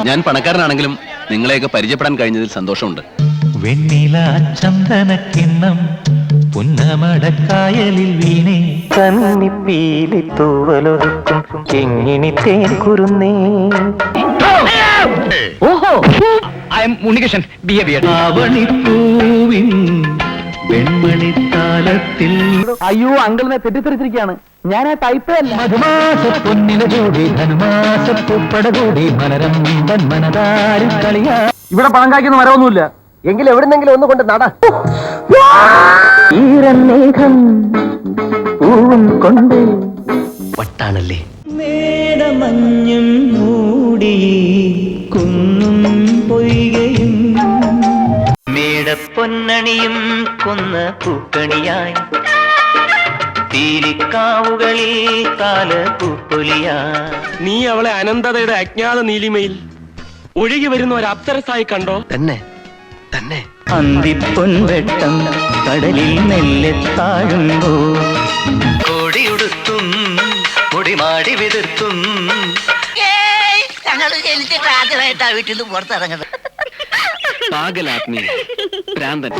ഞാൻ പണക്കാരനാണെങ്കിലും നിങ്ങളെയൊക്കെ പരിചയപ്പെടാൻ കഴിഞ്ഞതിൽ സന്തോഷമുണ്ട്. വെണ്ണില ചന്ദനക്കിണ്ണം പുന്നമടക്കായലിൽ വീണേ കന്നിപ്പീലി തൂവലൊരുക്കും എങ്ങിനി തേക്കുറുന്നേ. ആവണിപ്പൂവിൻ വെൺമണിത്താലത്തിൽ. അയ്യോ അങ്കിളിനെ തെറ്റിദ്ധരിച്ചിരിക്കുകയാണ്. ഞാൻ ആ ടൈപ്പേ അല്ല. മധുമാസ പൊന്നില കൂടി ധനുമാസ പൂപ്പട കൂടി മനരമ്പൻ മനതാരി കളിയാ. ഇവിടെ പണം കായ്ക്കുന്ന മരമൊന്നുമില്ല. എങ്കിൽ എവിടുന്നെങ്കിലും ഒന്ന് കൊണ്ട് നട. ഈരമേഘം പൂവും കൊണ്ട് വട്ടാണല്ലേ. മേടമഞ്ഞും മൂടി കുന്നും പൊയ്കയും മേടപ്പൊന്നണിയും കൊന്ന പൂക്കണിയായി തീരിക്കാവുകളിൽ കാല പൂപ്പൊലിയാ. നീ അവളെ അനന്തതയുടെ അജ്ഞാത നീലിമയിൽ ഒഴുകി വരുന്ന ഒരു അപ്സരസായി കണ്ടോ? തന്നെ തന്നെ അന്തിപ്പൊൻവെട്ടം കടലിൽ മെല്ലെ താഴുമ്പോ കോടിയുടുത്തും മുടിമാടി വിതിർത്തും ഞങ്ങൾ ജനിച്ചിട്ട് ആദ്യമായിട്ടാ വീട്ടിൽ നിന്ന് പുറത്തിറങ്ങുന്നത്. പാഗലാത്മീയ ഭ്രാന്തൻ.